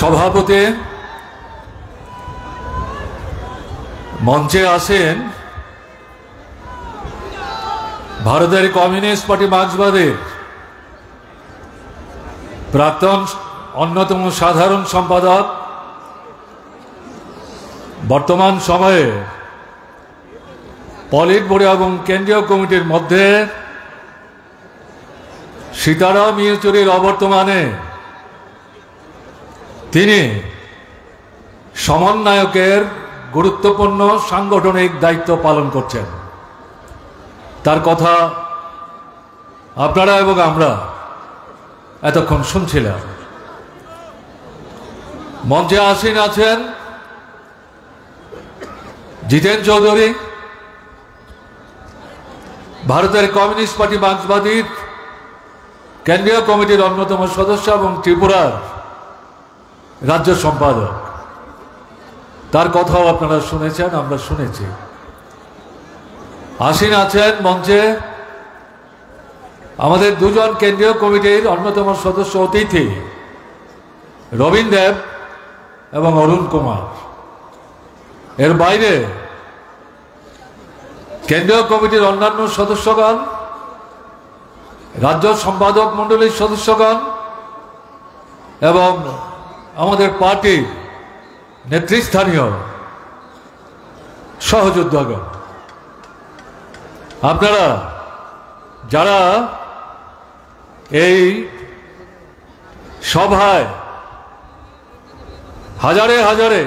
সভাপতি মঞ্চে আসেন ভারতের কমিউনিস্ট পার্টি মার্ক্সবাদীর প্রাক্তন অন্যতম সাধারণ সম্পাদক, বর্তমান সময়ে পলিট ব্যুরো এবং কেন্দ্রীয় কমিটির মধ্যে সীতারাম ইয়েচুরির অবর্তমানে তিনি সমন্বয়কের গুরুত্বপূর্ণ সাংগঠনিক দায়িত্ব পালন করছেন। তার কথা আপনারা এবং আমরা এতক্ষণ শুনছিলাম। মঞ্চে আসীন আছেন জিতেন চৌধুরী, ভারতের কমিউনিস্ট পার্টি মার্ক্সবাদীর কেন্দ্রীয় কমিটির অন্যতম সদস্য এবং ত্রিপুরার রাজ্য সম্পাদক। তার কথাও আপনারা শুনেছেন, আমরা শুনেছি। আসীন আছেন মঞ্চে আমাদের দুজন কেন্দ্রীয় কমিটির অন্যতম সদস্য অতিথি রবীন দেব এবং অরুণ কুমার। এর বাইরে কেন্দ্রীয় কমিটির অন্যান্য সদস্যগণ, রাজ্য সম্পাদক মণ্ডলীর সদস্যগণ এবং আমাদের পার্টির নেতৃস্থানীয় সহযোদ্ধাগণ, আপনারা যারা এই সভায় হাজারে হাজারে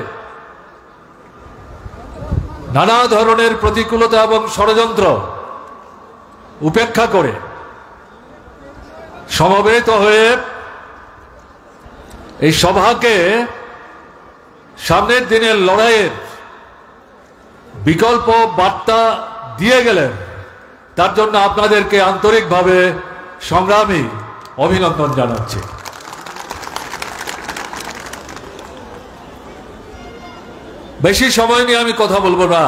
নানা ধরনের প্রতিকূলতা এবং ষড়যন্ত্র উপেক্ষা করে সমবেত হয়ে এই সভাকে সামনের দিনের লড়াইয়ের বিকল্প বার্তা দিয়ে গেলেন, তার জন্য আপনাদেরকে আন্তরিকভাবে সংগ্রামী অভিনন্দন জানাচ্ছি। বেশি সময় নিয়ে আমি কথা বলবো না।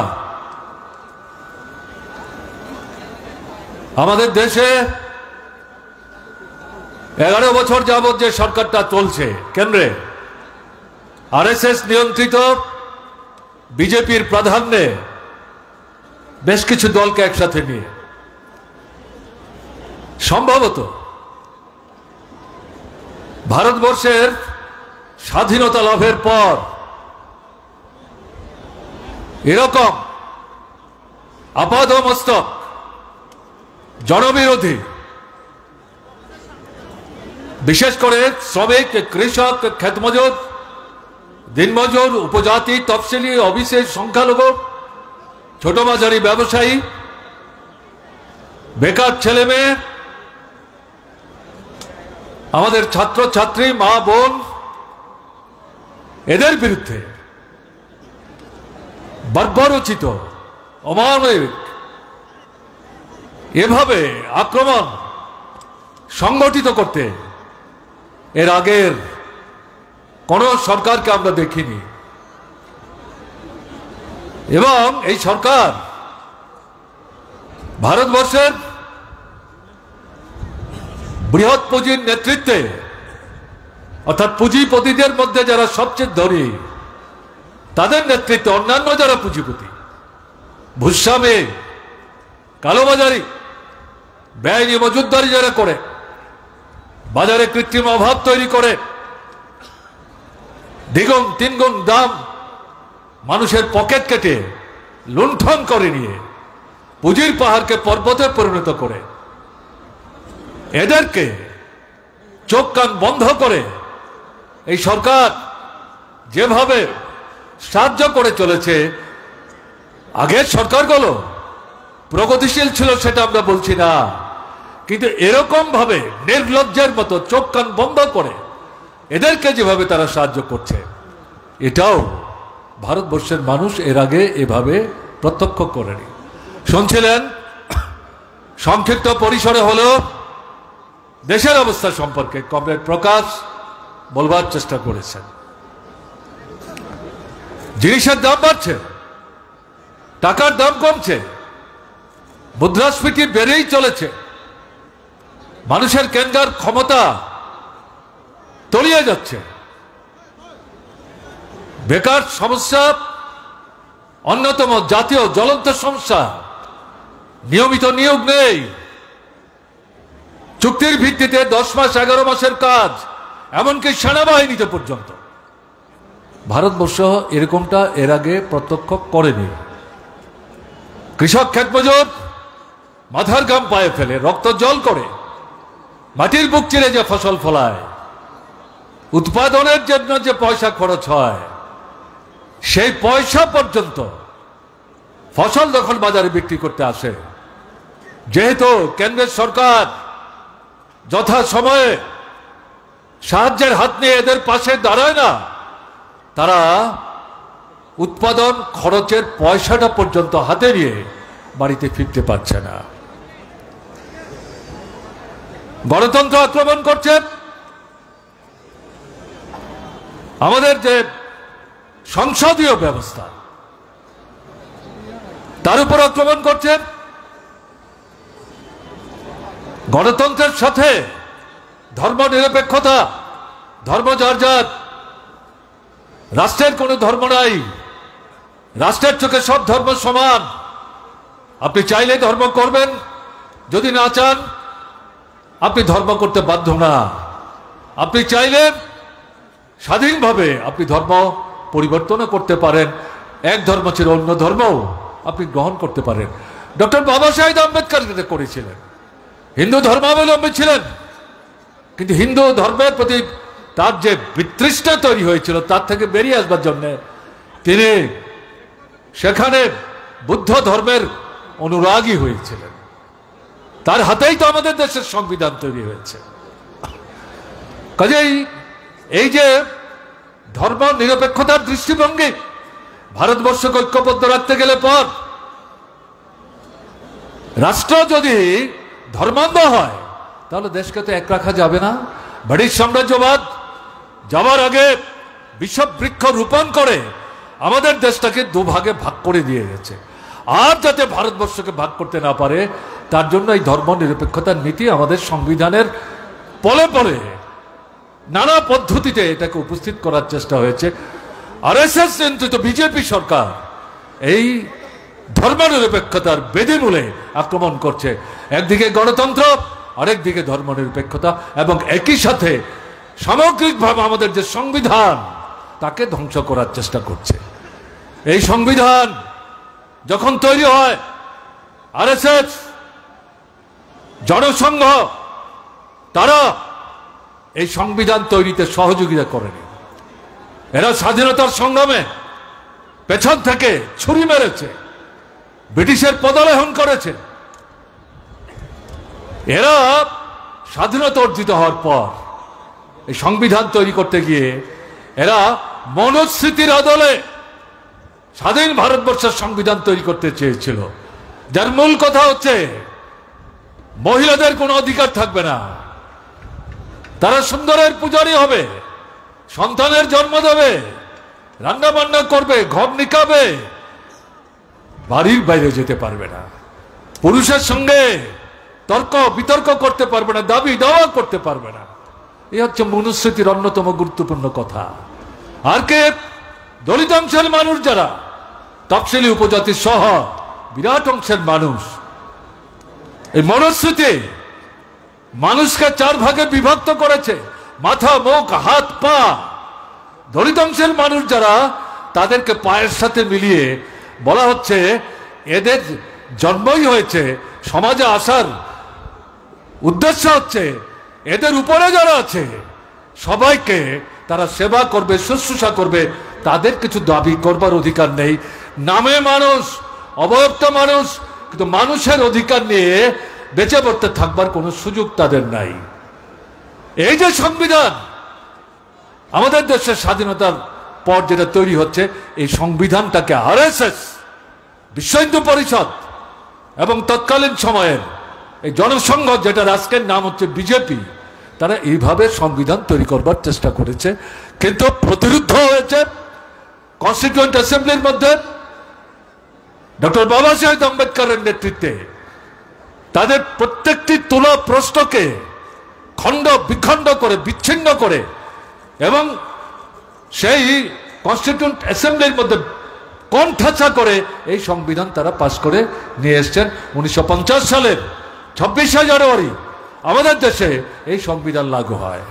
আমাদের দেশে 11 বছর যাবৎ যে সরকারটা চলছে কেন্দ্রে, আরএসএস নিয়ন্ত্রিত বিজেপির প্রাধান্যে বেশ কিছু দলকে একসাথে নিয়ে সম্ভবত ভারতবর্ষের স্বাধীনতা লাভের পর এরকম আপাদমস্তক জনবিরোধী, বিশেষ করে শ্রমিক, কৃষক, ক্ষেতমজুর, দিনমজুর, উপজাতি, তফসিলি, অবিশেষ, সংখ্যালঘু, ছোট মাঝারি ব্যবসায়ী, বেকার ছেলে মেয়ে, আমাদের ছাত্র ছাত্রী, মা বোন, এদের বিরুদ্ধে বর্বরোচিত অমানবিক এভাবে আক্রমণ সংগঠিত করতে এর আগের কোন সরকারকে আমরা দেখিনি। এবং এই সরকার ভারতবর্ষের বৃহৎ পুঁজির নেতৃত্বে, অর্থাৎ পুঁজিপতিদের মধ্যে যারা সবচেয়ে ধনী, তাদের নেতৃত্বে অন্যান্য যারা পুঁজিপতি, ভূস্বামী, কালোবাজারি, বেআইনি মজুতদারি যারা করে, বাজারে কৃত্রিম অভাব তৈরি করে, দ্বিগুণ তিনগুণ দাম মানুষের পকেট কেটে লুণ্ঠন করে নিয়ে পুঁজির পাহাড়কে পর্বতে পরিণত করে, এদেরকে চোখ কান বন্ধ করে এই সরকার যেভাবে সাহায্য করে চলেছে, আগের সরকারগুলো প্রগতিশীল ছিল সেটা আমরা বলছি না, কিন্তু এরকম ভাবে নির্লজ্জের মতো চোখ কান বন্ধ করে এদেরকে যেভাবে তারা সাহায্য করছে, এটাও ভারতবর্ষের মানুষ এর আগে এভাবে প্রত্যক্ষ করেনি। শুনছিলেন সংক্ষিপ্ত পরিসরে হলেও দেশের অবস্থা সম্পর্কে কমরেড প্রকাশ বলবার চেষ্টা করেছেন। জিনিসের দাম বাড়ছে, টাকার দাম কমছে, মুদ্রাস্ফীতি বেড়েই চলেছে, মানুষের কেনার ক্ষমতা তলিয়ে যাচ্ছে। বেকার সমস্যা অন্যতম জাতীয় জ্বলন্ত সমস্যা। নিয়মিত নিয়োগ নেই, চুক্তির ভিত্তিতে 10 মাস 11 মাসের কাজ, এমনকি সেনাবাহিনীতে পর্যন্ত। ভারতবর্ষ এরকমটা এর আগে প্রত্যক্ষ করেনি। কৃষক ক্ষেতমজুর মাথার ঘাম পায়ে ফেলে, রক্ত জল করে মাটির বুক চিরে যে ফসল ফলায়, উৎপাদনের জন্য যে পয়সা খরচ হয়, সেই পয়সা পর্যন্ত ফসল যখন বাজারে বিক্রি করতে আসে, যেহেতু কেন্দ্রের সরকার যথা সময়ে সাহায্যের হাত নিয়ে এদের পাশে দাঁড়ায় না, তারা উৎপাদন খরচের পয়সাটা পর্যন্ত হাতে নিয়ে বাড়িতে ফিরতে পারছে না। গণতন্ত্র আক্রমণ করছে, আমাদের যে সংসদীয় ব্যবস্থা তার উপর আক্রমণ করছে। গণতন্ত্রের সাথে ধর্ম নিরপেক্ষতা, ধর্ম যার যার, রাষ্ট্রের কোনো ধর্ম নাই, রাষ্ট্রের চোখে সব ধর্ম সমান। আপনি চাইলে ধর্ম করবেন, যদি না চান আপনি ধর্ম করতে বাধ্য না। আপনি চাইলে স্বাধীনভাবে আপনি ধর্ম পরিবর্তনও করতে পারেন, এক ধর্ম ছিল অন্য ধর্ম আপনি গ্রহণ করতে পারেন। ডক্টর বাবা সাহেব আম্বেদকর যেটা করেছিলেন, হিন্দু ধর্মাবলম্বী ছিলেন, কিন্তু হিন্দু ধর্মের প্রতি তার যে বিতৃষ্ণা তৈরি হয়েছিল তার থেকে বেরিয়ে আসবার জন্য তিনি সেখানে বুদ্ধ ধর্মের অনুরাগী হয়েছিলেন। তার হাতেই তো আমাদের দেশের সংবিধান তৈরি হয়েছে। কাজেই এই যে ধর্ম নিরপেক্ষতার দৃষ্টিভঙ্গি, ভারতবর্ষকে ঐক্যবদ্ধ রাখতে গেলে পর রাষ্ট্র যদি ধর্মান্ধ হয় তাহলে দেশকে তো এক রাখা যাবে না। ব্রিটিশ সাম্রাজ্যবাদ যাওয়ার আগে বিষবৃক্ষ রোপণ করে আমাদের দেশটাকে দুভাগে ভাগ করে দিয়ে গেছে। আর যাতে ভারতবর্ষকে ভাগ করতে না পারে তার জন্য এই ধর্ম নিরপেক্ষতার নীতি আমাদের সংবিধানের পলে পলে নানা পদ্ধতিতে এটাকে উপস্থিত করার চেষ্টা হয়েছে। আরএসএস নিয়ন্ত্রিত বিজেপি সরকার এই ধর্ম নিরপেক্ষতার বেদিমূলে আক্রমণ করছে। একদিকে গণতন্ত্র, আরেকদিকে ধর্ম নিরপেক্ষতা, এবং একই সাথে সামগ্রিকভাবে আমাদের যে সংবিধান তাকে ধ্বংস করার চেষ্টা করছে। এই সংবিধান যখন তৈরি হয়, আরএসএস, জনসংঘ তারা এই সংবিধান তৈরিতে সহযোগিতা করেনি। এরা স্বাধীনতার সংগ্রামে পেছন থেকে ছুরি মেরেছে, ব্রিটিশের পদালেহন করেছে। এরা স্বাধীনতা অর্জিত হওয়ার পর এই সংবিধান তৈরি করতে গিয়ে এরা মনুস্মৃতির আদলে স্বাধীন ভারতবর্ষের সংবিধান তৈরি করতে চেয়েছিল, যার মূল কথা হচ্ছে মহিলাদের কোনো অধিকার থাকবে না, তারা সুন্দরের পূজারী হবে, সন্তানের জন্ম দেবে, রান্না বান্না করবে, ঘর নিকাবে, বাড়ির বাইরে যেতে পারবে না, পুরুষের সঙ্গে তর্ক বিতর্ক করতে পারবে না, দাবি দাওয়া করতে পারবে না। এই হচ্ছে মনুস্মৃতির অন্যতম গুরুত্বপূর্ণ কথা। আর কে দলিত অংশের মানুষ, যারা তফসিলি উপজাতি সহ বিরাট অংশের মানুষ, এই মনুস্মৃতি মানুষকে 4 ভাগে বিভক্ত করেছে, মাথা, মুখ, হাত, পা। দলিত অংশের মানুষ যারা, তাদেরকে পায়ের সাথে মিলিয়ে বলা হচ্ছে এদের জন্মই হয়েছে সমাজে আসার উদ্দেশ্য হচ্ছে এদের উপরে যারা আছে সবাইকে তারা সেবা করবে, শুশ্রূষা করবে, তাদের কিছু দাবি করবার অধিকার নেই। নামে মানুষ, অবয়ক্ত মানুষ, কিন্তু মানুষের অধিকার নিয়ে বেঁচে পড়তে থাকবার কোনো সুযোগ তাদের নাই। এই যে সংবিধান আমাদের দেশের স্বাধীনতার পর যেটা তৈরি হচ্ছে, এই সংবিধানটাকে আরএসএস, বিশ্ব হিন্দু পরিষদ এবং তৎকালীন সময়ের এই জনসংঘ, যেটার আজকের নাম হচ্ছে বিজেপি, তারা এইভাবে সংবিধান তৈরি করবার চেষ্টা করেছে, কিন্তু প্রতিরুদ্ধ হয়েছে কনস্টিটিউয়েন্ট অ্যাসেম্বলির মধ্যে। ডক্টর বাবা সাহেব আম্বেদকরের নেতৃত্বে তাদের প্রত্যেকটি তুলা প্রশ্নকে খণ্ড বিখণ্ড করে, বিচ্ছিন্ন করে, এবং সেই কনস্টিটিউন্ট অ্যাসেম্বলির মধ্যে কণ্ঠাসা করে এই সংবিধান তারা পাশ করে নিয়ে এসছেন। 1950 সালের 26শে জানুয়ারি আমাদের দেশে এই সংবিধান লাগু হয়।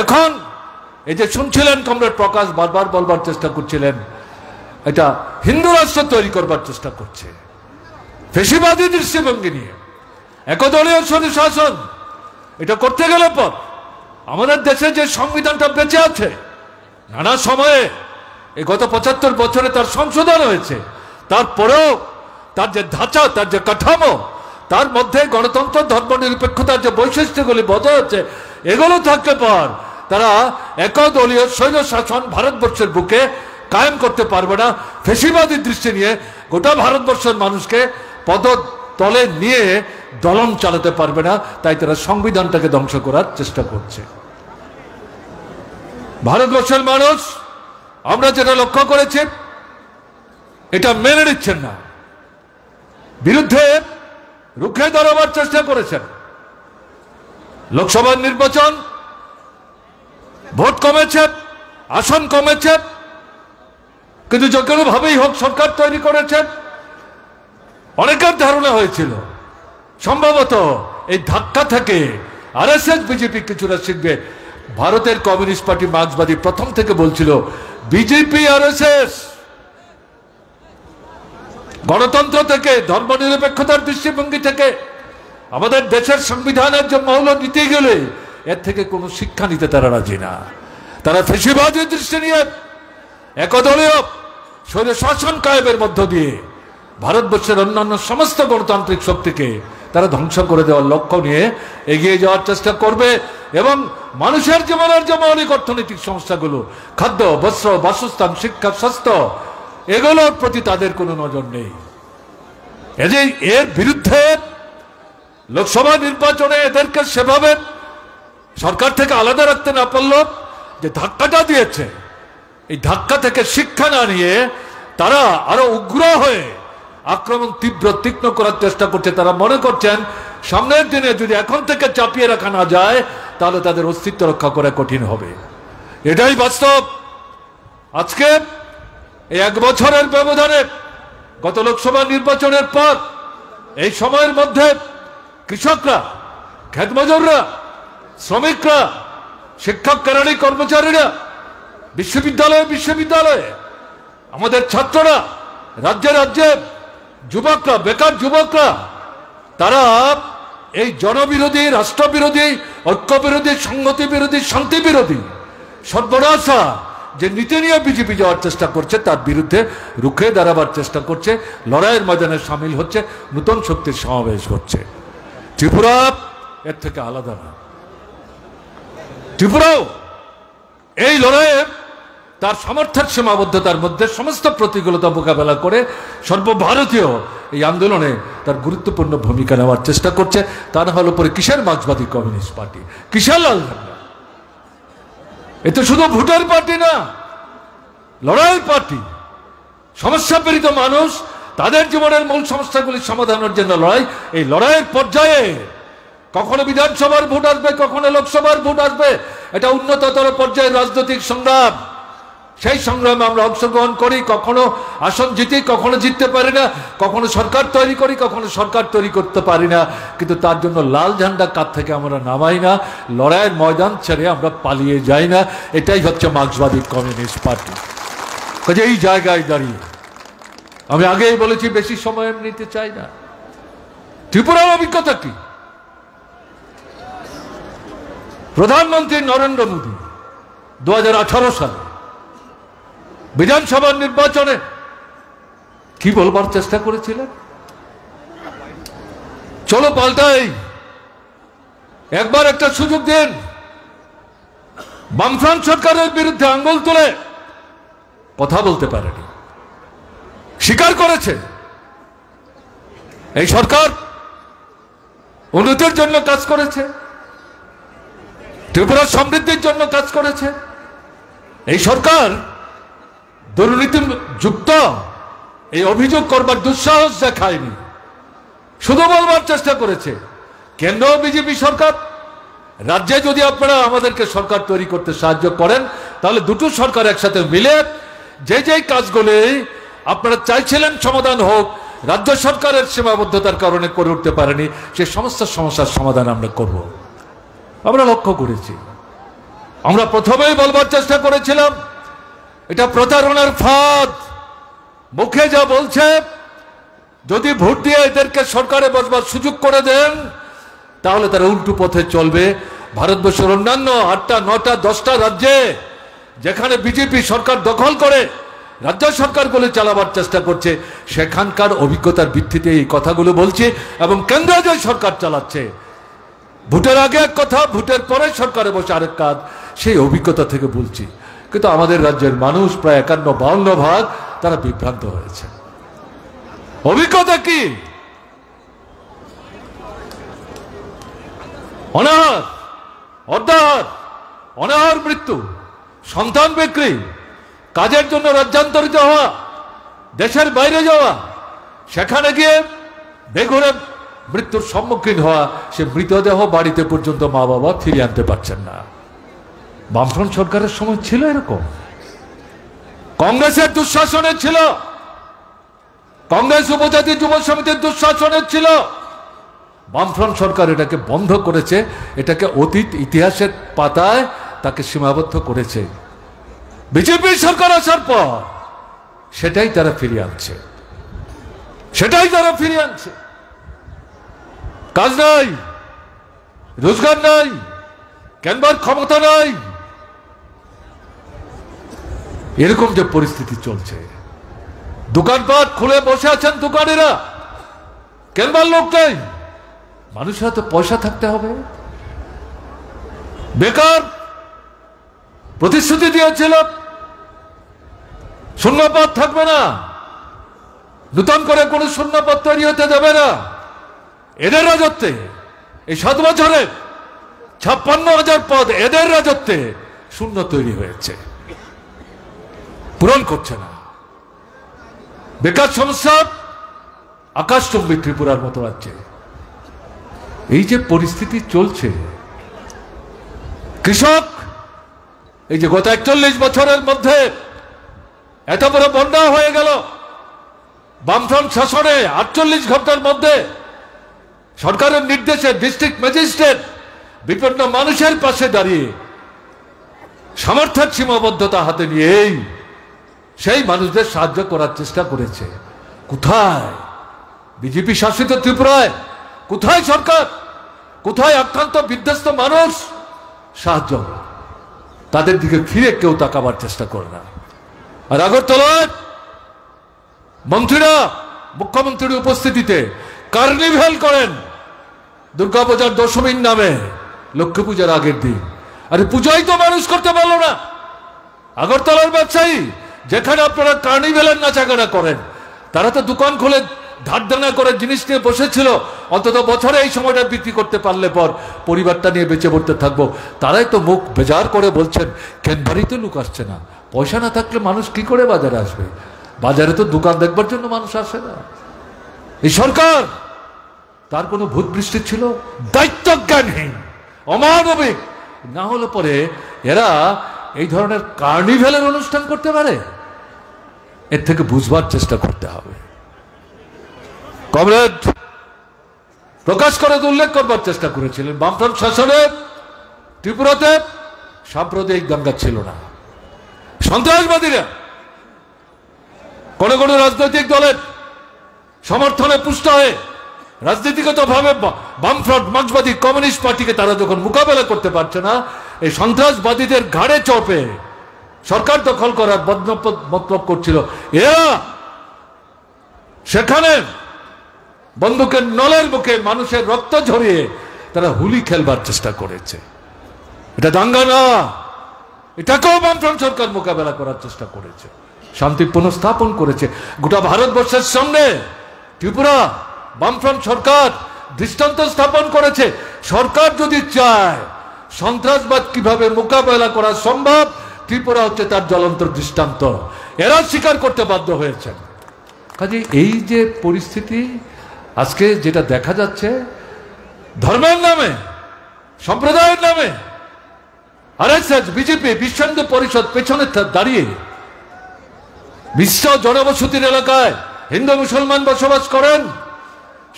এখন এই যে শুনছিলেন কমরেড প্রকাশ বারবার বলবার চেষ্টা করছিলেন, এটা হিন্দু রাষ্ট্র তৈরি করবার চেষ্টা করছে ফ্যাসিবাদী দৃষ্টিভঙ্গি নিয়ে, একদলীয় শাসন। এটা করতে গেলে পর আমাদের দেশে যে সংবিধানটা বেঁচে আছে, নানা সময়ে এই গত 75 বছরে তার সংশোধন হয়েছে, তারপরেও তার যে ধাঁচা, তার যে কাঠামো, তার মধ্যে গণতন্ত্র, ধর্মনিরপেক্ষতার যে বৈশিষ্ট্যগুলি বজায় আছে, এগুলো থাকলে পর তারা একদলীয় স্বৈর শাসন ভারতবর্ষের বুকে কায়েম করতে পারবে না। ফ্যাসিবাদী দৃষ্টি নিয়ে গোটা ভারতবর্ষের মানুষকে পদতলে নিয়ে দলন চালাতে পারবে না। তাই তারা সংবিধানটাকে ধ্বংস করার চেষ্টা করছে। ভারতবর্ষের মানুষ আমরা যেটা লক্ষ্য করেছি, এটা মেনে নিচ্ছেন না, বিরুদ্ধে রুখে দাঁড়াবার চেষ্টা করেছেন। লোকসভা নির্বাচন, ভোট কমেছে, আসন কমেছে, কিন্তু যে কোনো ভাবেই হোক সরকার তৈরি করেছেন। অনেকের ধারণা হয়েছিল সম্ভবত এই ধাক্কা থেকে আরএসএস বিজেপি কিছুটা শিখবে। ভারতের কমিউনিস্ট পার্টি মার্ক্সবাদী প্রথম থেকে বলছিল বিজেপি আরএসএস গণতন্ত্র থেকে, ধর্মনিরপেক্ষতার দৃষ্টিভঙ্গি থেকে, আমাদের দেশের সংবিধানের যে মৌল নীতি গেলে এর থেকে কোনো শিক্ষা নিতে তারা রাজি না। তারা ফ্যাসিবাদী দৃষ্টি নিয়ে একদলীয় স্বৈর শাসন কায়েমের মধ্য দিয়ে ভারতবর্ষের অন্যান্য সমস্ত গণতান্ত্রিক শক্তিকে তারা ধ্বংস করে দেওয়ার লক্ষ্য নিয়ে এগিয়ে যাওয়ার চেষ্টা করবে। এবং মানুষের জীবনের যে মৌলিক অর্থনৈতিক সমস্যাগুলো, খাদ্য, বস্ত্র, বাসস্থান, শিক্ষা, স্বাস্থ্য, এগুলোর প্রতি তাদের কোনো নজর নেই। এর বিরুদ্ধে লোকসভা নির্বাচনে এদেরকে সেভাবে সরকার থেকে আলাদা রাখতে না পারলেও যে ধাক্কাটা দিয়েছে, এই ধাক্কা থেকে শিক্ষা না নিয়ে তারা আরো উগ্র হয়ে আক্রমণ তীক্ষ্ণ করার চেষ্টা করছে। তারা মনে করছেন সামনের দিনে যদি এখন থেকে চাপিয়ে রাখা না যায় তাহলে তাদের অস্তিত্ব রক্ষা করা কঠিন হবে। এটাই বাস্তব। আজকে এই 1 বছরের ব্যবধানে গত লোকসভা নির্বাচনের পর এই সময়ের মধ্যে কৃষকরা, ক্ষেতমজুররা, শ্রমিকরা, শিক্ষক, কেরানি, কর্মচারীরা, বিশ্ববিদ্যালয়ে আমাদের ছাত্ররা, রাজ্যে যুবকরা, বেকার যুবকরা, তারা এই জনবিরোধী, রাষ্ট্রবিরোধী, ঐক্যবিরোধী, সংহতি বিরোধী, শান্তি বিরোধী সর্বনাশা যে নীতি নিয়ে বিজেপি যাওয়ার চেষ্টা করছে তার বিরুদ্ধে রুখে দাঁড়াবার চেষ্টা করছে। লড়াইয়ের ময়দানে সামিল হচ্ছে, নতুন শক্তির সমাবেশ হচ্ছে। ত্রিপুরা এর থেকে আলাদা না। ত্রিপুরাও এই লড়াইয়ে তার সামর্থ্যের সীমাবদ্ধতার মধ্যে সমস্ত প্রতিকূলতা মোকাবেলা করে সর্বভারতীয় এই আন্দোলনে তার গুরুত্বপূর্ণ ভূমিকা নেওয়ার চেষ্টা করছে। তা না হলে পরে কিসের মার্ক্সবাদী কমিউনিস্ট পার্টি, কিসের লাল ঝান্ডা? এতে শুধু ভোটের পার্টি না, লড়াইয়ের পার্টি। সমস্যা পীড়িত মানুষ, তাদের জীবনের মূল সমস্যাগুলি সমাধানের জন্য লড়াই। এই লড়াইয়ের পর্যায়ে কখনো বিধানসভার ভোট আসবে, কখনো লোকসভার ভোট আসবে। এটা উন্নততর পর্যায়ের রাজনৈতিক সংগ্রাম। সেই সংগ্রামে আমরা অংশগ্রহণ করি, কখনো আসন জিতি, কখনো জিততে পারি না, কখনো সরকার তৈরি করি, কখনো সরকার তৈরি করতে পারি না। কিন্তু তার জন্য লাল ঝান্ডা কাঁধ থেকে আমরা নামাই না, লড়াইয়ের ময়দান ছেড়ে আমরা পালিয়ে যাই না। এটাই হচ্ছে মার্ক্সবাদী কমিউনিস্ট পার্টি। কাজে এই জায়গায় দাঁড়িয়ে আমি আগেই বলেছি, বেশি সময় নিতে চাই না। ত্রিপুরার অভিজ্ঞতা কি? প্রধানমন্ত্রী নরেন্দ্র মোদী 2018 সালে বিধানসভা নির্বাচনে কি বলবার চেষ্টা করেছিলেন? চলো পাল্টাই, একবার একটা সুযোগ দিন। বামফ্রন্ট সরকারের বিরুদ্ধে আঙ্গুল তুলে কথা বলতে পারেনি, স্বীকার করেছে এই সরকার উন্নতির জন্য কাজ করেছে, ত্রিপুরার সমৃদ্ধির জন্য কাজ করেছে। এই সরকার দুর্নীতি যুক্ত এই অভিযোগ করবার দুঃসাহস দেখায়নি, শুধু বলবার চেষ্টা করেছে কেন্দ্র বিজেপি সরকার, রাজ্যে যদি আপনারা আমাদেরকে সরকার তৈরি করতে সাহায্য করেন তাহলে দুটো সরকার একসাথে মিলে যে কাজগুলি আপনারা চাইছিলেন সমাধান হোক, রাজ্য সরকারের সীমাবদ্ধতার কারণে করে উঠতে পারেনি, সে সমস্ত সমস্যার সমাধান আমরা করব। আমরা লক্ষ্য করেছি। আমরা প্রথমেই বলবার চেষ্টা করেছিলাম এটা প্রতারণার ফাঁদ। মুখে যা বলছে, যদি ভোট দিয়ে এদেরকে সরকারে বসবার সুযোগ করে দেন তাহলে তারা উল্টো পথে চলবে। ভারতবর্ষের অন্যান্য 8টা 9টা 10টা রাজ্যে যেখানে বিজেপি সরকার দখল করে রাজ্য সরকারগুলো চালাবার চেষ্টা করছে, সেখানকার অভিজ্ঞতার ভিত্তিতে এই কথাগুলো বলছে। এবং কেন্দ্রে যে সরকার চালাচ্ছে, ভোটের আগে এক কথা, ভোটের পরে সরকারে বসে আরেক কাজ, সেই অভিজ্ঞতা থেকে বলছি। কিন্তু আমাদের রাজ্যের মানুষ প্রায় 51-52% তারা বিভ্রান্ত হয়েছে। অভিজ্ঞতা কি? অনাহার, অর্ধাহার, অনাহার মৃত্যু, সন্তান বিক্রি, কাজের জন্য রাজ্যান্তরিত হওয়া, দেশের বাইরে যাওয়া, সেখানে গিয়ে বেঘরে মৃত্যুর সম্মুখীন হওয়া, সে মৃতদেহ বাড়িতে পর্যন্ত মা বাবা ফিরিয়ে আনতে পারছেন না। বামফ্রন্ট সরকারের সময় ছিল এরকম? কংগ্রেসের দুঃশাসনে ছিল, কংগ্রেস উপজাতি যুব সমিতির দুঃশাসনের ছিল। বামফ্রন্ট সরকার এটাকে বন্ধ করেছে, এটাকে অতীত ইতিহাসের পাতায় তাকে সীমাবদ্ধ করেছে। বিজেপি সরকার আসার পর সেটাই তারা ফিরিয়ে আনছে, সেটাই তারা ফিরিয়ে আনছে। কাজ নাই, রোজগার নাই, কেনবার ক্ষমতা নাই, এরকম যে পরিস্থিতি চলছে। দোকানপাট খুলে বসে আছেন দোকানিরা, কেনবার লোক নেই। মানুষের হাতে পয়সা থাকতে হবে। বেকার প্রতিশ্রুতি দিয়েছিল শূন্যপদ থাকবে না, নতুন করে কোন শূন্যপদ তৈরি হতে দেবে না। এদের রাজত্বে এই 7 বছরে 56,000 পদ এদের রাজত্বে শূন্য তৈরি হয়েছে, পূরণ করছে না। বেকার সমস্যা আকাশচুম্বী ত্রিপুরার মতো রাজ্যে। এই যে পরিস্থিতি চলছে, কৃষক এই যে গত 41 বছরের মধ্যে এত বড় বন্যা হয়ে গেল, বামফ্রন্ট শাসনে 48 ঘন্টার মধ্যে সরকারের নির্দেশে ডিস্ট্রিক্ট ম্যাজিস্ট্রেট বিপন্ন মানুষের পাশে দাঁড়িয়ে সামর্থ্যের সীমাবদ্ধতা হাতে নিয়েই সেই মানুষদের সাহায্য করার চেষ্টা করেছে। কোথায় বিজেপি শাসিত ত্রিপুরায়, কোথায় সরকার, কোথায় আক্রান্ত বিধ্বস্ত মানুষ? সাহায্য তাদের দিকে ফিরে কেউ তাকাবার চেষ্টা করে না। আর আগরতলায় মন্ত্রীরা মুখ্যমন্ত্রীর উপস্থিতিতে কার্নিভেল করেন দুর্গাপূজার দশমীর নামে, লক্ষ্মী পূজার আগের দিন। আরে পূজাই তো মানুষ করতে পারলো না। আগরতলার ব্যবসায়ী যেখানে আপনারা কার্নিভেলের নাচাগানা করেন, তারা তো দোকান খুলে ধার দেনা করে জিনিস নিয়ে বসেছিল, অন্তত বছরে এই সময়টা বিক্রি করতে পারলে পর পরিবারটা নিয়ে বেঁচে পড়তে থাকবো। তারাই তো মুখ বেজার করে বলছেন কেনবারই তো লোক আসছে না। পয়সা না থাকলে মানুষ কি করে বাজারে আসবে? বাজারে তো দোকান দেখবার জন্য মানুষ আসে না। এই সরকার, তার কোনো ভূত বৃষ্টি ছিল? দায়িত্ব জ্ঞানহীন, অমানবিক। না হলে পরে এরা এই ধরনের কার্নিভেলের অনুষ্ঠান করতে পারে? এর থেকে বুঝবার চেষ্টা করতে হবে। কমরেড প্রকাশ করে উল্লেখ করবার চেষ্টা করেছিলেন, বামফ্রন্ট শাসনে ত্রিপুরাতে সাম্প্রদায়িক দাঙ্গা ছিল না। সন্ত্রাসবাদীরা কোন কোন রাজনৈতিক দলের সমর্থনে পুষ্ট হয়ে রাজনীতিগতভাবে বামফ্রন্ট মার্ক্সবাদী কমিউনিস্ট পার্টিকে তারা যখন মোকাবেলা করতে পারছে না, এই সন্ত্রাসবাদীদের ঘাড়ে চপে সরকার দখল করার মতলব করছিল, এরা সেখানে বন্দুকের নলের মুখে মানুষের রক্ত ঝরিয়ে তারা হুলি খেলবার চেষ্টা করেছে। এটা দাঙ্গা না, এটাকেও বামফ্রন্ট সরকার মোকাবেলা করার চেষ্টা করেছে, শান্তি পুনঃস্থাপন করেছে। গোটা ভারতবর্ষের সামনে ত্রিপুরা বামফ্রন্ট সরকার দৃষ্টান্ত স্থাপন করেছে। সরকার যদি চায় সন্ত্রাসবাদ কিভাবে মোকাবেলা করা সম্ভব, ত্রিপুরা হচ্ছে তার জ্বলন্ত দৃষ্টান্ত। এরা স্বীকার করতে বাধ্য হয়েছেন। কাজে এই যে পরিস্থিতি আজকে যেটা দেখা যাচ্ছে, ধর্মের নামে, সম্প্রদায়ের নামে আরএসএস, বিজেপি, বিশ্ব হিন্দু পরিষদ পেছনে দাঁড়িয়ে মিশ্র জনবসতির এলাকায় হিন্দু মুসলমান বসবাস করেন,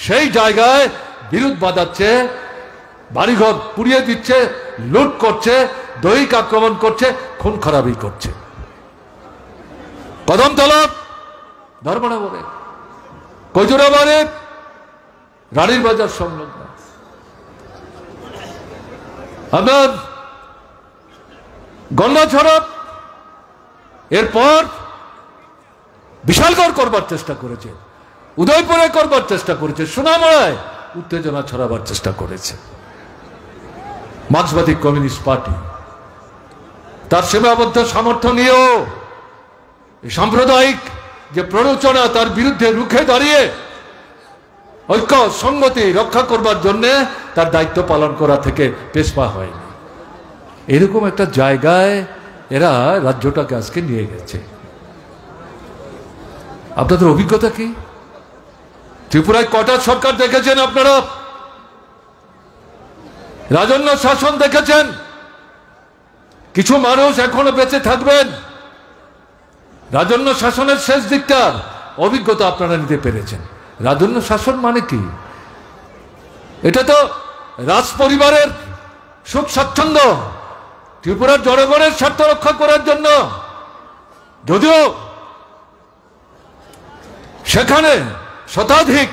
সেই জায়গায় বিরোধ বাঁধাচ্ছে, বাড়িঘর পুড়িয়ে দিচ্ছে, লুট করছে, দৈহিক আক্রমণ করছে, খুন খারাপি করছে। কদমতলা ধর্মনগরে, কৈজুরাবাড়ে, রানীর বাজার সংলগ্ন, আপনার গন্ডাছড়া, এরপর বিশালগড় করবার চেষ্টা করেছে, উদয়পুরে করবার চেষ্টা করেছে, সোনামুড়ায় উত্তেজনা ছড়াবার চেষ্টা করেছে। মার্ক্সবাদী কমিউনিস্ট পার্টি তার সীমাবদ্ধ সামর্থ্য নিয়েও সাম্প্রদায়িক যে প্ররোচনা, তার বিরুদ্ধে রুখে দাঁড়িয়ে ঐক্য সংগতি রক্ষা করবার জন্য তার দায়িত্ব পালন করা থেকে পেছপা হয়নি। এরকম একটা জায়গায় এরা রাজ্যটাকে আজকে নিয়ে গেছে। আপনাদের অভিজ্ঞতা কি? ত্রিপুরায় কটা সরকার দেখেছেন আপনারা? রাজন্য শাসন দেখেছেন? কিছু মানুষ এখনো বেঁচে থাকবেন। রাজন্য শাসনের শেষ দিকটার অভিজ্ঞতা আপনারা নিতে পেরেছেন। রাজন্য শাসন মানে কি? এটা তো রাজ পরিবারের সুখ স্বাচ্ছন্দ্য, ত্রিপুরার জনগণের স্বার্থ রক্ষা করার জন্য, যদিও সেখানে শতাধিক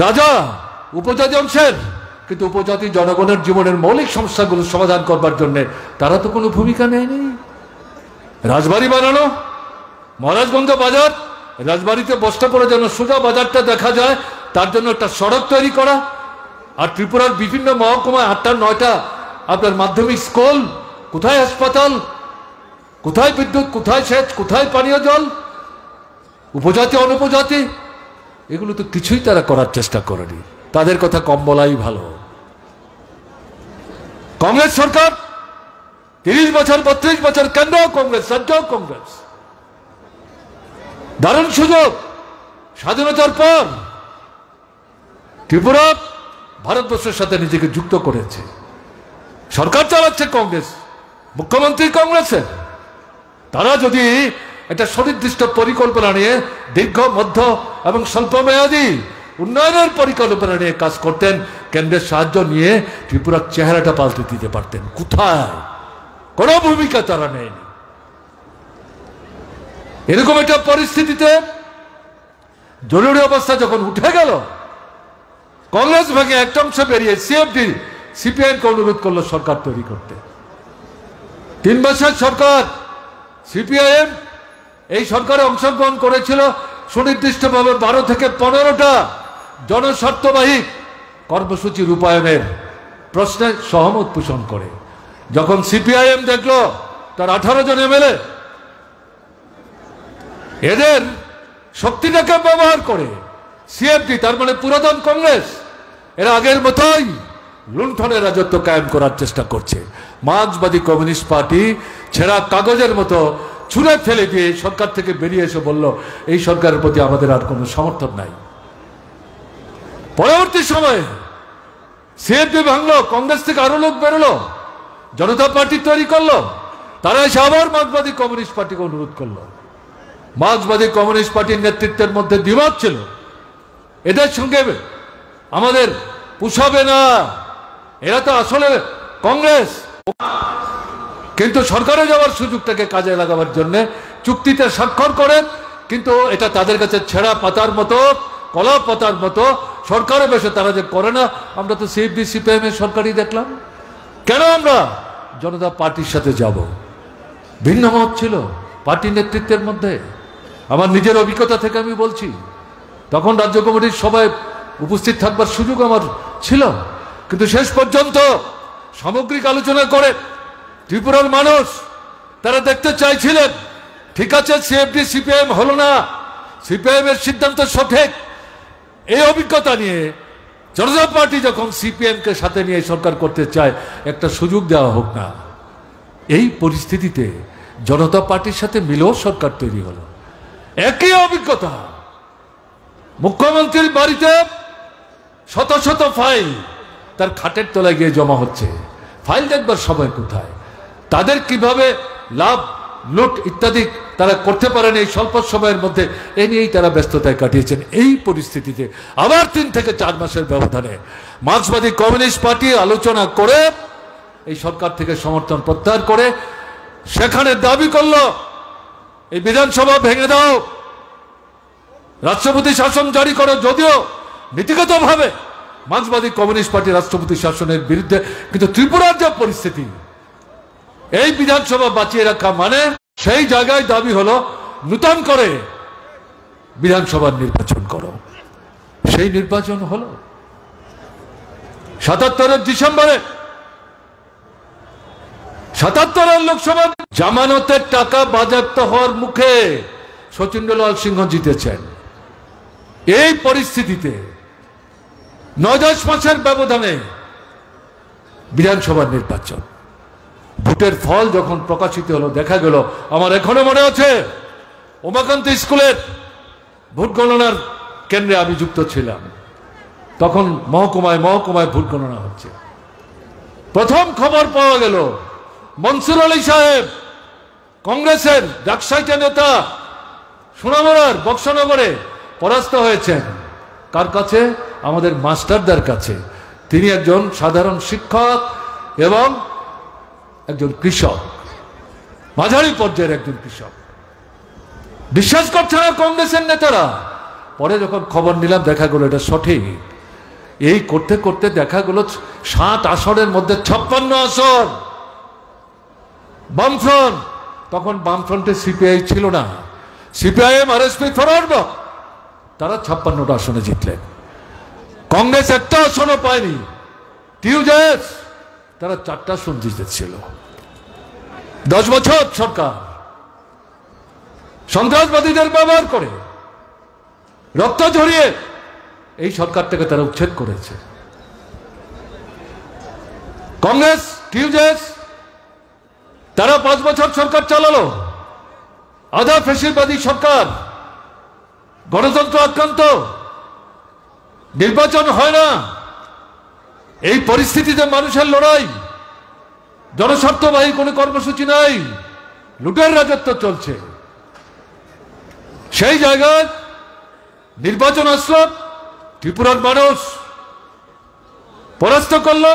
রাজা উপজাতি অংশের, কিন্তু উপজাতি জনগণের জীবনের মৌলিক সমস্যাগুলো সমাধান করবার জন্য তারা তো কোনো ভূমিকা নেয়নি। রাজবাড়ি বানানো, মহারাজগঞ্জ বাজার, রাজবাড়িতে বস্তা করে যেন সোজা বাজারটা দেখা যায়, তার জন্য একটা সড়ক তৈরি করা, আর ত্রিপুরার বিভিন্ন মহকুমায় 8টা 9টা আপনার মাধ্যমিক স্কুল, কোথায় হাসপাতাল, কোথায় বিদ্যুৎ, কোথায় সেচ, কোথায় পানীয় জল, উপজাতি অনুপজাতি, এগুলো তো কিছুই তারা করার চেষ্টা করেনি। তাদের কথা কম বলাই ভালো। কংগ্রেস সরকার 30 বছর 32 বছর, কেন্দ্র কংগ্রেস, রাজ্য কংগ্রেস, দারুণ সুযোগ। স্বাধীনতার পর ত্রিপুরা ভারতবর্ষের সাথে নিজেকে যুক্ত করেছে। সরকার চালাচ্ছে কংগ্রেস, মুখ্যমন্ত্রী কংগ্রেসের। তারা যদি একটা সুনির্দিষ্ট পরিকল্পনা নিয়ে দীর্ঘ, মধ্য এবং স্বল্পমেয়াদী উন্নয়নের পরিকল্পনা নিয়ে কাজ করতেন, কেন্দ্রের সাহায্য নিয়ে ত্রিপুরার চেহারাটা পাল্টে দিতে পারতেন। কোথায়? কোনো ভূমিকা তারা নেয়নি। এরকম একটা পরিস্থিতিতে জরুরি অবস্থা যখন উঠে গেল, কংগ্রেস ভাগে একটা অংশ বেরিয়ে সিএফডি সিপিআইএমকে অনুরোধ করলো সরকার তৈরি করতে। 3 বছর সরকার, সিপিআইএম এই সরকারে অংশগ্রহণ করেছিল সুনির্দিষ্টভাবে 12 থেকে 15টা জনস্বার্থবাহী কর্মসূচি রূপায়ণের প্রশ্নে সহমত পোষণ করে। যখন সিপিআইএম দেখলো তার 18 জন এমএলএ এদের শক্তিটাকে ব্যবহার করে সিএফডি, তার মানে পুরাতন কংগ্রেস, এরা আগের মতোই লুণ্ঠনের রাজত্ব কায়েম করার চেষ্টা করছে। মার্ক্সবাদী কমিউনিস্ট পার্টি ছেঁড়া কাগজের মতো ছুঁড়ে ফেলে দিয়ে সরকার থেকে বেরিয়ে এসে বলল, এই সরকারের প্রতি আমাদের আর কোনো সমর্থন নাই। পরবর্তী সময়ে সিএফডি ভাঙলো, কংগ্রেস থেকে আরো লোক বেরোলো, জনতা পার্টি তৈরি করলো। তারা এসে আবার মার্ক্সবাদী কমিউনিস্ট পার্টিকে অনুরোধ করলো। মার্ক্সবাদী কমিউনিস্ট পার্টির নেতৃত্বের মধ্যে দ্বিমত ছিল, এদের সঙ্গে আমাদের পুষাবে না, এরা তো আসলে কংগ্রেস। কিন্তু সরকারে যাওয়ার সুযোগটাকে কাজে লাগাবার জন্য চুক্তিতে স্বাক্ষর করেন, কিন্তু এটা তাদের কাছে ছেঁড়া পাতার মতো, কলা পাতার মতো। সরকারে বসে তারা যে করে না, আমরা তো সিএফডি সিপিআইএম এর সরকারই দেখলাম। কেন আমরা জনতা পার্টির সাথে যাব? ভিন্ন মত ছিল পার্টি নেতৃত্বের মধ্যে। আমার নিজের অভিজ্ঞতা থেকে আমি বলছি, তখন রাজ্য কমিটির সবাই উপস্থিত থাকবার সুযোগ আমার ছিল, কিন্তু শেষ পর্যন্ত সামগ্রিক আলোচনা করে ত্রিপুরার মানুষ তারা দেখতে চাইছিলেন, ঠিক আছে সিএফডি সিপিআইএম হলো না, সিপিআইএম এর সিদ্ধান্ত সঠিক। এই অভিজ্ঞতা নিয়ে জনতা পার্টি যখন সিপিএম কে সাথে নিয়ে সরকার করতে চায়, একটা সুযোগ দেওয়া হোক না। এই পরিস্থিতিতে জনতা পার্টির সাথে মিলেও সরকার তৈরি হলো। একই অভিজ্ঞতা, মুখ্যমন্ত্রীর বাড়িতে শত শত ফাইল তার খাটের তলায় গিয়ে জমা হচ্ছে। ফাইল দেখবার সময় কোথায়? তাদের কিভাবে লাভ লুট ইত্যাদি তারা করতে পারেন এই স্বল্প সময়ের মধ্যে, এ নিয়েই তারা ব্যস্ততায় কাটিয়েছেন। এই পরিস্থিতিতে আবার 3 থেকে 4 মাসের ব্যবধানে মার্ক্সবাদী কমিউনিস্ট পার্টি আলোচনা করে এই সরকার থেকে সমর্থন প্রত্যাহার করে সেখানে দাবি করল এই বিধানসভা ভেঙে দাও, রাষ্ট্রপতি শাসন জারি করো। যদিও নীতিগতভাবে মার্ক্সবাদী কমিউনিস্ট পার্টি রাষ্ট্রপতি শাসনের বিরুদ্ধে, কিন্তু ত্রিপুরার যে পরিস্থিতি, এই বিধানসভা বাঁচিয়ে রাখা মানে সেই জায়গায় দাবি হলো নূতন করে বিধানসভার নির্বাচন করো। সেই নির্বাচন হলো 77-এর ডিসেম্বরে। 77-এর লোকসভা জামানতের টাকা বাজেয়াপ্ত হওয়ার মুখে শচীন্দ্রলাল সিংহ জিতেছেন। এই পরিস্থিতিতে 9-10 মাসের ব্যবধানে বিধানসভার নির্বাচন, ভোটের ফল যখন প্রকাশিত হলো দেখা গেল, আমার এখনো মনে আছে উমাকান্তি স্কুলের ভোট গণনার কেন্দ্রে আমি যুক্ত ছিলাম। তখন মহকুমায় মহকুমায় ভোট গণনা হচ্ছে। প্রথম খবর পাওয়া গেল মনসুর আলী সাহেব, কংগ্রেসের ডাকসাইটা নেতা, সোনামুড়ার বক্সনগরে পরাস্ত হয়েছেন। কার কাছে? আমাদের মাস্টারদার কাছে। তিনি একজন সাধারণ শিক্ষক এবং একজন কৃষক, মাঝারি পর্যায়ের একজন কৃষক। বিশ্বাস করছে না কংগ্রেসের নেতারা। পরে যখন খবর নিলাম দেখা গেল এটা সঠিক। এই করতে করতে দেখা গেল 60 আসনের মধ্যে 56 আসন বামফ্রন্ট। তখন বামফ্রন্টে সিপিআই ছিল না, সিপিআইএম আরএসপি ফরওয়ার্ড, তারা 56টা আসনে জিতলেন। কংগ্রেস একটা আসনও পায়নি। টিউজেস তারা 4টা আসন জিতেছিল। 10 বছর সরকার সন্ত্রাসবাদীদের ব্যবহার করে রক্ত ঝরিয়ে এই সরকারটাকে তারা উচ্ছেদ করেছে। কংগ্রেস টিউজেস তারা 5 বছর সরকার চালালো। আধা ফ্যাসিবাদী সরকার, গণতন্ত্র আক্রান্ত, নির্বাচন হয় না। এই পরিস্থিতিতে মানুষের লড়াই, জনস্বার্থবাহী কোনো কর্মসূচি নাই, লুটের রাজত্ব চলছে। সেই জায়গায় নির্বাচন আসলো, ত্রিপুরার মানুষ পরাস্ত করল,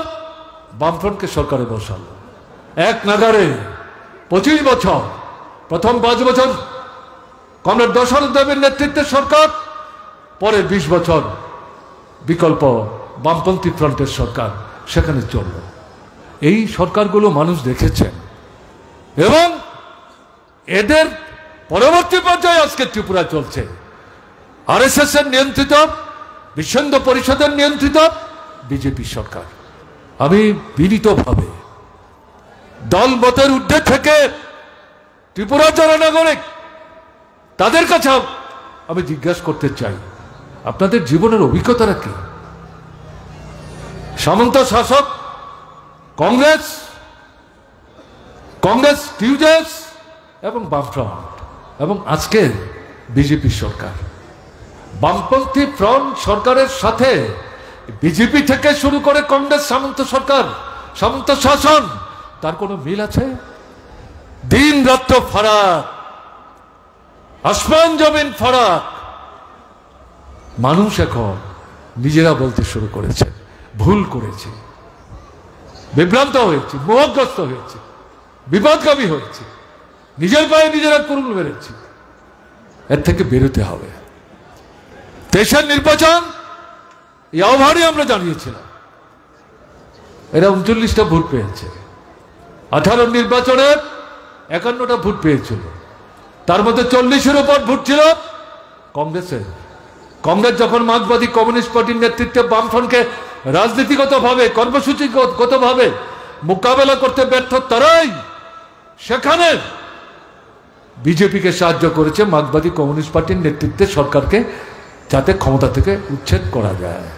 বামফ্রন্টকে সরকারে বসালো। এক নাগারে 25 বছর, প্রথম 5 বছর কমরেড দশরথ দেবের নেতৃত্বের সরকার, পরে 20 বছর বিকল্প বামপন্থী ফ্রন্টের সরকার সেখানে চলল। এই সরকারগুলো মানুষ দেখেছেন এবং এদের পরবর্তী পর্যায়ে আজকে ত্রিপুরা চলছে আরএসএস এর নিয়ন্ত্রিত, বিশ্ব হিন্দু পরিষদের নিয়ন্ত্রিত বিজেপি সরকার। আমি বিনীতভাবে দল মতের ঊর্ধ্বে থেকে ত্রিপুরার যারা নাগরিক তাদের কাছে আমি জিজ্ঞাসা করতে চাই, আপনাদের জীবনের অভিজ্ঞতাটা কি? সামন্ত শাসক কংগ্রেস টিউজেস এবং বামফ্রন্ট এবং আজকের বিজেপি সরকার। বামপন্থী ফ্রন্ট সরকারের সাথে বিজেপি থেকে শুরু করে কংগ্রেস সামন্ত সরকার, সামন্ত শাসন, তার কোনো মিল আছে? দিন রাত্র ফারাক, আসমান জমিন ফারাক। মানুষ এখন নিজেরা বলতে শুরু করেছে ভুল করেছে, বিভ্রান্ত হয়েছে, মোহগ্রস্ত হয়েছে, বিপদগামী হয়েছে, নিজের পায়ে নিজেরা কুরুল মেরেছে। এর থেকে বেরোতে হবে। দেশের নির্বাচন এই আহ্বানই আমরা জানিয়েছিলাম। এরা 39টা ভোট পেয়েছে। 18 নির্বাচনে 51টা ভোট পেয়েছিল, তার মধ্যে 40-এর উপর ভোট ছিল কংগ্রেসের। কংগ্রেস যখন মার্ক্সবাদী কমিউনিস্ট পার্টির নেতৃত্বে বামফ্রন্টকে রাজনীতিগতভাবে, কর্মসূচিগতভাবে মোকাবেলা করতে ব্যর্থ, তারাই সেখানে বিজেপিকে সাহায্য করেছে মার্ক্সবাদী কমিউনিস্ট পার্টির নেতৃত্বে সরকারকে, যাতে ক্ষমতা থেকে উচ্ছেদ করা যায়।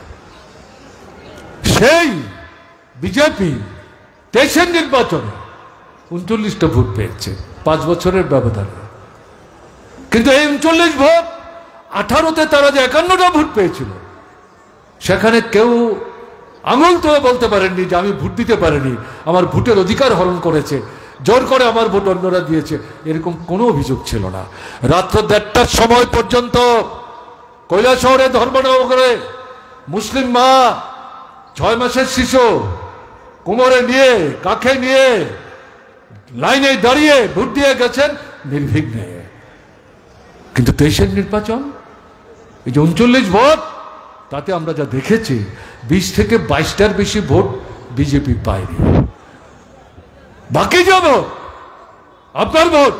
সেই বিজেপি 23-এর নির্বাচনে 39টা ভোট পেয়েছে 5 বছরের ব্যবধানে। কিন্তু এই 39 ভোট 18তে তারা যে 51টা ভোট পেয়েছিল, সেখানে কেউ আঙুল তুলে বলতে পারেননি যে আমি ভোট দিতে পারিনি, আমার ভোটের অধিকার হরণ করেছে। জোর করে আমার ভোট অন্যরা দিয়েছে, এরকম কোনো অভিযোগ ছিল না। রাত্র 1:30টার সময় পর্যন্ত কৈলাসহরে ধর্মনগরে মুসলিম মা 6 মাসের শিশু কোমরে নিয়ে কাঁখে নিয়ে লাইনে দাঁড়িয়ে ভোট দিয়ে গেছেন নির্বিঘ্নে। কিন্তু 23-এর নির্বাচন, এই যে 39 ভোট, তাতে আমরা যা দেখেছি 20 থেকে 22টার বেশি ভোট বিজেপি পায়নি। বাকি যাব আপনার ভোট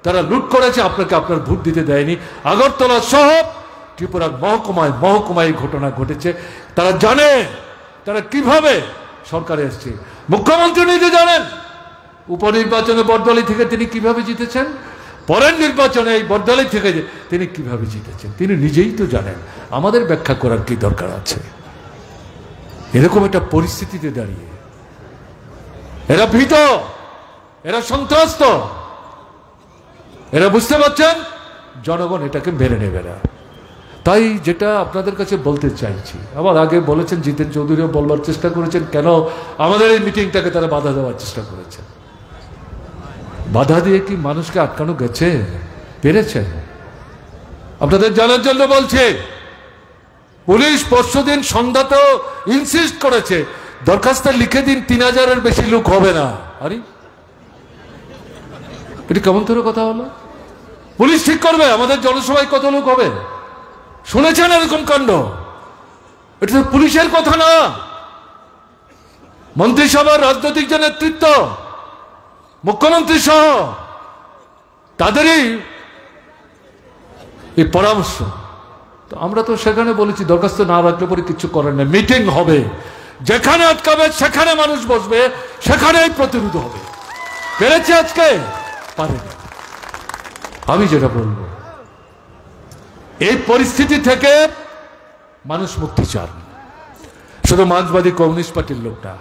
তারা লুট করেছে, আপনাকে আপনার ভোট দিতে দেয়নি। আগরতলা সহ ত্রিপুরার মহকুমায় মহকুমায় ঘটনা ঘটেছে। তারা জানে তারা কিভাবে সরকারে এসছে। মুখ্যমন্ত্রী নিজে জানেন উপনির্বাচনে বরদলি থেকে তিনি কিভাবে জিতেছেন, পরের নির্বাচনে এই বরদলি থেকে তিনি কিভাবে জিতেছেন তিনি নিজেই তো জানেন। আমাদের ব্যাখ্যা করার কি দরকার আছে? এরকম একটা পরিস্থিতিতে দাঁড়িয়ে এরা ভীত, এরা সন্ত্রস্ত, এরা বুঝতে পারছেন জনগণ এটাকে মেনে নেবে না। তাই যেটা আপনাদের কাছে বলতে চাইছি, আমার আগে বলেছেন জিতেন চৌধুরীও বলবার চেষ্টা করেছেন কেন আমাদের এই মিটিংটাকে তারা বাধা দেওয়ার চেষ্টা করেছেন। বাধা দিয়ে কি মানুষকে আটকানো গেছে? পেরেছেন? আপনাদের জানার জন্য বলছে, পুলিশ পরশুদিন সন্ধ্যাতেও ইনসিস্ট করেছে দরখাস্ত লিখে দিন 3000-এর বেশি লোক হবে না। আরে এটি কেমন ধরে কথা হলো? পুলিশ ঠিক করবে আমাদের জনসভায় কত লোক হবে। শুনেছেন এরকম কাণ্ড? এটা তো পুলিশের কথা না, মন্ত্রিসভার রাজনৈতিক যে নেতৃত্ব মুখ্যমন্ত্রী সহ তাদেরই এই পরামর্শ। তো আমরা তো সেখানে বলেছি দরখাস্ত না রাখলে পরে কিছু করার নেই, মিটিং হবে, যেখানে আটকাবে সেখানে মানুষ বসবে, সেখানেই প্রতিরোধ হবে। পেরেছে আজকে? পারেনি। আমি যেটা বলবো, এই পরিস্থিতি থেকে মানুষ মুক্তি চান। শুধু মার্ক্সবাদী কমিউনিস্ট পার্টির লোকটা,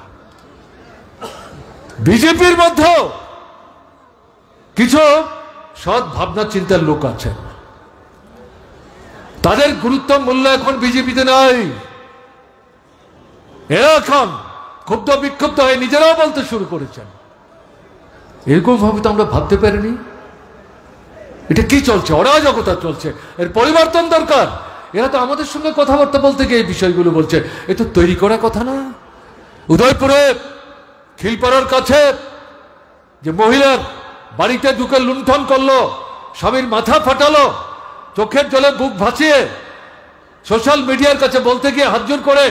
বিজেপির মধ্যেও কিছু সৎ ভাবনা চিন্তার লোক আছেন, তাদের গুরুত্ব মূল্য এখন বিজেপিতে নাই। এরা এখন ক্ষুব্ধ বিক্ষুব্ধ হয়ে নিজেরাও বলতে শুরু করেছেন, এরকম ভাবে তো আমরা ভাবতে পারিনি। এটা কি চলছে? অরাজকতা চলছে, এর পরিবর্তন দরকার। এরা তো আমাদের সঙ্গে কথাবার্তা বলতে গিয়ে এই বিষয়গুলো বলছে, এ তো তৈরি করা কথা না। উদয়পুরে খিলপাড়ার কাছে যে মহিলার বাড়িতে ঢুকে লুণ্ঠন করলো, স্বামীর মাথা ফাটালো, চোখের জলে বুক ভাসিয়ে সোশ্যাল মিডিয়ার কাছে বলতে গিয়ে হাতজোড় করে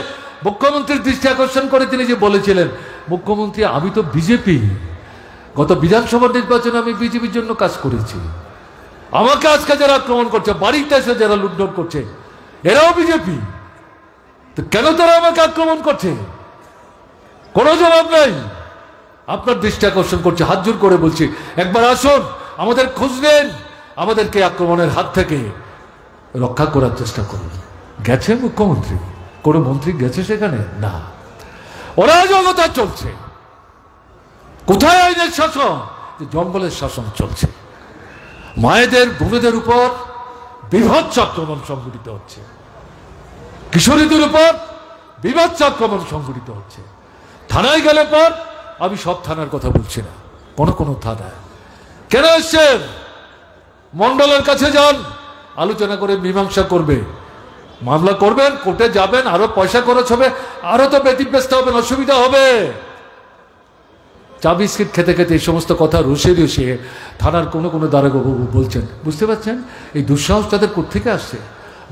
মুখ্যমন্ত্রীর দৃষ্টি আকর্ষণ করে তিনি যে বলেছিলেন, মুখ্যমন্ত্রী আমি তো বিজেপি, গত বিধানসভা নির্বাচনে আমি বিজেপির জন্য কাজ করেছি, আমাকে আজকে যারা আক্রমণ করছে, বাড়িতে এসে যারা লুণ্ঠন করছে এরাও বিজেপি, তো কেন তারা আমাকে আক্রমণ করছে? কোনো জবাব নাই। আপনার দৃষ্টি আকর্ষণ করছে, হাত জোর করে বলছি একবার আসুন, আমাদের খোঁজ নেন, আমাদেরকে আক্রমণের হাত থেকে রক্ষা করার চেষ্টা করুন। গেছে মুখ্যমন্ত্রী? কোনো মন্ত্রী গেছে সেখানে? না। অরাজকতা চলছে। কোথায় আইনের শাসন? জঙ্গলের শাসন চলছে। মায়েদের ভূমিদের উপর বীভৎস আক্রমণ সংঘটিত হচ্ছে, কিশোরীদের উপর বীভৎস আক্রমণ সংঘটিত হচ্ছে। থানায় গেলে পর, আমি সব থানার কথা বলছি না, কোনো কোনো থানায় কেন এসছেন, মন্ডলের কাছে যান, আলোচনা করে মীমাংসা করবে, মামলা করবেন, কোর্টে যাবেন, আরো পয়সা খরচ হবে, আরো তো ব্যতিব্যস্ত হবেন, অসুবিধা হবে। চা বিস্কিট খেতে খেতে এই সমস্ত কথা রসে রসে থানার কোনো কোনো দারোগাবাবু বলছেন। বুঝতে পারছেন এই দুঃসাহস তাদের কোত্থেকে আসছে?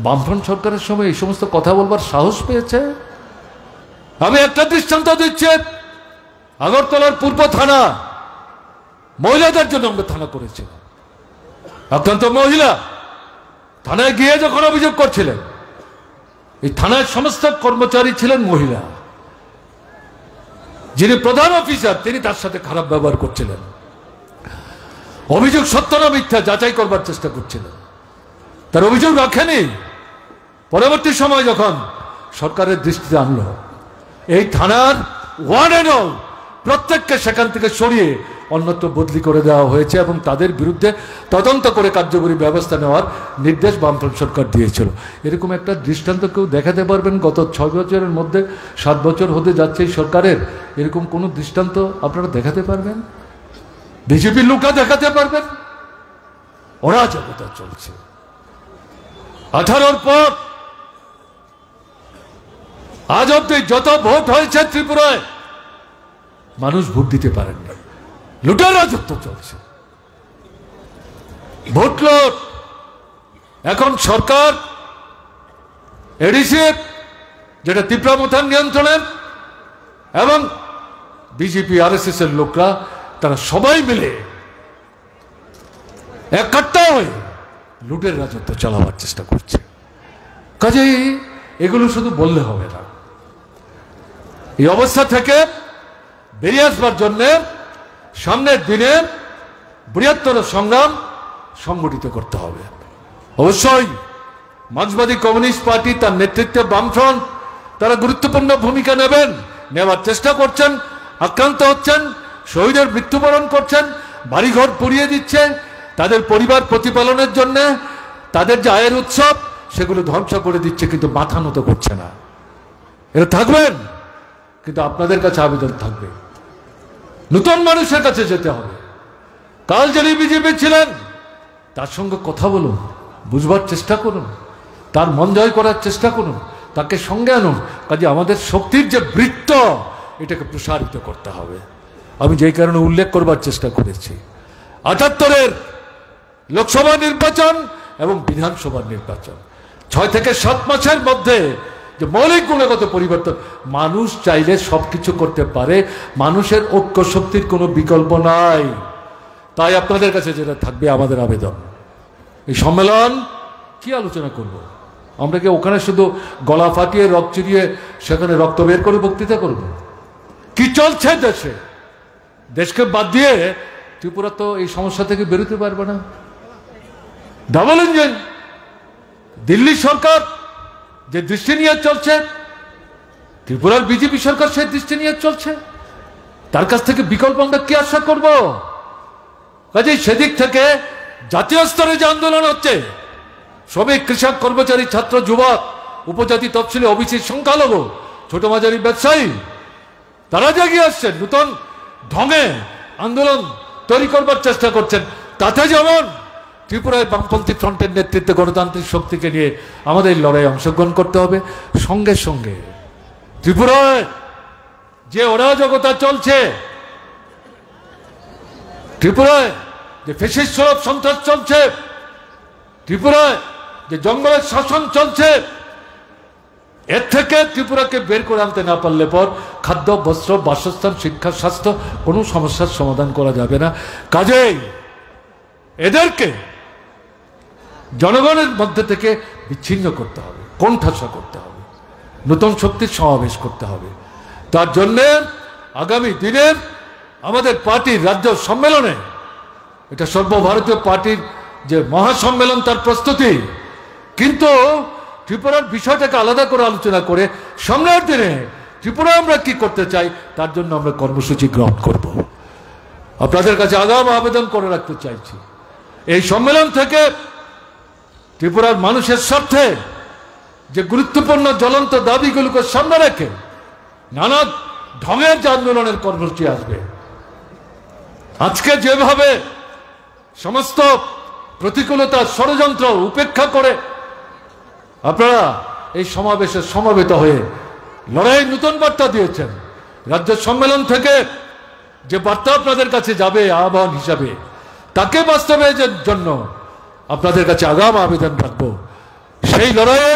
বামফ্রন্ট সরকারের সময় এই সমস্ত কথা বলবার সাহস পেয়েছে। আমি একটা দৃষ্টান্ত দিচ্ছি, আগরতলার পূর্ব থানা, মহিলাদের জন্য আমরা থানা করেছিলাম। আক্রান্ত মহিলা থানায় গিয়ে যখন অভিযোগ করছিলেন, এই থানায় সমস্ত কর্মচারী ছিলেন মহিলা, যিনি প্রধান অফিসার তিনি তার সাথে খারাপ ব্যবহার করছিলেন, অভিযোগ সত্য না মিথ্যা যাচাই করবার চেষ্টা করছিলেন, তার অভিযোগ রাখেনি। পরবর্তী সময় যখন সরকারের দৃষ্টিতে আনলো, এই থানার ওয়ান অ্যান্ড অল প্রত্যেককে সেখান থেকে সরিয়ে অন্যত্র বদলি করে দেওয়া হয়েছে এবং তাদের বিরুদ্ধে তদন্ত করে কার্যকরী ব্যবস্থা নেওয়ার নির্দেশ বামফ্রন্ট সরকার দিয়েছিল। এরকম একটা দৃষ্টান্ত কেউ দেখাতে পারবেন? গত 6 বছরের মধ্যে 7 বছর হতে যাচ্ছে এই সরকারের, এরকম কোনো দৃষ্টান্ত আপনারা দেখাতে পারবেন? বিজেপির লোকরা দেখাতে পারবেন অরাজকতা চলছে। 18 পর আজ অব্দি যত ভোট হয়েছে ত্রিপুরায় মানুষ ভোট দিতে পারেন না, লুটের রাজত্ব চলছে, ভোট লুট। এখন সরকার এডিসি যেটা ত্রিপুরা মথান নিয়ন্ত্রণের এবং বিজেপি আরএসএস এর লোকরা তারা সবাই মিলে একটা হয়ে লুটের রাজত্ব চালাবার চেষ্টা করছে। কাজেই এগুলো শুধু বললে হবে না, এই অবস্থা থেকে বেরিয়ে আসবার জন্য সামনের দিনে বৃহত্তর সংগ্রাম সংগঠিত করতে হবে। অবশ্যই মার্ক্সবাদী কমিউনিস্ট পার্টি তার নেতৃত্বে বামফ্রন্ট তারা গুরুত্বপূর্ণ ভূমিকা নেওয়ার চেষ্টা করছেন, আক্রান্ত হচ্ছেন, শহীদের মৃত্যুবরণ করছেন, বাড়িঘর পুড়িয়ে দিচ্ছে, তাদের পরিবার প্রতিপালনের জন্য তাদের যে আয়ের উৎসব সেগুলো ধ্বংস করে দিচ্ছে, কিন্তু মাথা নত করছে না। এরা থাকবেন, কিন্তু আপনাদের কাছে আবেদন থাকবে, নতুন মানুষের কাছে যেতে হবে। কাল যিনি বিজেপি ছিলেন তার সঙ্গে কথা বলুন, বুঝবার চেষ্টা করুন, তার মন জয় করার চেষ্টা করুন, তাকে সঙ্গে আনুন। কাজে আমাদের শক্তির যে বৃত্ত এটাকে প্রসারিত করতে হবে। আমি যেই কারণে উল্লেখ করবার চেষ্টা করেছি 78-এর লোকসভা নির্বাচন এবং বিধানসভা নির্বাচন 6 থেকে 7 মাসের মধ্যে যে মৌলিক গুণগত পরিবর্তন, মানুষ চাইলে সবকিছু করতে পারে, মানুষের ঐক্য শক্তির কোনো বিকল্প নাই। তাই আপনাদের কাছে যেটা থাকবে আমাদের আবেদন, এই সম্মেলন কি আলোচনা করব? আমরা কি ওখানে শুধু গলা ফাটিয়ে রক্ত চিরিয়ে সেখানে রক্ত বের করে বক্তৃতা করব? কি চলছে দেশে? দেশকে বাদ দিয়ে ত্রিপুরা তো এই সমস্যা থেকে বেরোতে পারবে না। ডাবল ইঞ্জিন দিল্লি সরকার যে দৃষ্টি নিয়ে চলছে, ত্রিপুরার বিজেপি সরকার সেই দৃষ্টি নিয়ে চলছে, তার কাছ থেকে বিকল্প আমরা কি আশা করব? কাজেই সেদিক থেকে জাতীয় স্তরে যে আন্দোলন হচ্ছে, শ্রমিক, কৃষক, কর্মচারী, ছাত্র, যুবক, উপজাতি, তফসিলি, ওবিসি, সংখ্যালঘু, ছোট মাঝারি ব্যবসায়ী, তারা জাগিয়ে আসছেন, নতুন ঢঙে আন্দোলন তৈরি করবার চেষ্টা করছেন। তাতে যেমন ত্রিপুরায় বামপন্থী ফ্রন্টের নেতৃত্বে গণতান্ত্রিক শক্তিকে নিয়ে আমাদের লড়াই অংশগ্রহণ করতে হবে। সঙ্গে সঙ্গে ত্রিপুরায় যে অরাজকতা চলছে, ত্রিপুরায় যে ফ্যাসিস্ট সুলভ সন্ত্রাস চলছে, ত্রিপুরায় যে জঙ্গলের শাসন চলছে, এর থেকে ত্রিপুরাকে বের করে আনতে না পারলে পর খাদ্য, বস্ত্র, বাসস্থান, শিক্ষা, স্বাস্থ্য কোনো সমস্যার সমাধান করা যাবে না। কাজেই এদেরকে জনগণের মধ্যে থেকে বিচ্ছিন্ন করতে হবে, কোণঠাসা করতে হবে, নতুন শক্তির সমাবেশ করতে হবে। তার জন্য আগামী দিনের আমাদের পার্টির রাজ্য সম্মেলনে, এটা সর্বভারতীয় পার্টির যে মহাসম্মেলন তার প্রস্তুতি, কিন্তু ত্রিপুরার বিষয়টাকে আলাদা করে আলোচনা করে সামনের দিনে ত্রিপুরা আমরা কি করতে চাই তার জন্য আমরা কর্মসূচি গ্রহণ করব। আপনাদের কাছে আগাম আবেদন করে রাখতে চাইছি, এই সম্মেলন থেকে ত্রিপুরার মানুষের স্বার্থে যে গুরুত্বপূর্ণ জ্বলন্ত দাবিগুলোকে সামনে রেখে নানা ঢঙের যে আন্দোলনের কর্মসূচি আসবে, আজকে যেভাবে সমস্ত প্রতিকূলতা, ষড়যন্ত্র উপেক্ষা করে আপনারা এই সমাবেশে সমবেত হয়ে লড়াই নতুন বার্তা দিয়েছেন, রাজ্য সম্মেলন থেকে যে বার্তা আপনাদের কাছে যাবে আহ্বান হিসাবে, তাকে বাস্তবায়নের জন্য আপনাদের কাছে আগাম আবেদন রাখবো। সেই লড়াইয়ে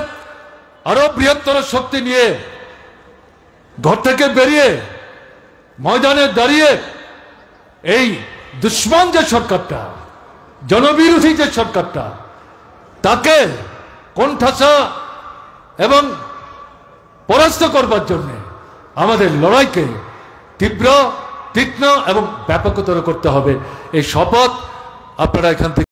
আরো বৃহত্তর শক্তি নিয়ে ঘর থেকে বেরিয়ে ময়দানে দাঁড়িয়ে এই দুশ্মন যে সরকারটা, জনবিরোধী যে সরকারটা, তাকে কোণঠাসা এবং পরাস্ত করবার জন্য আমাদের লড়াইকে তীব্র, তীক্ষ্ণ এবং ব্যাপকতর করতে হবে। এই শপথ আপনারা এখান থেকে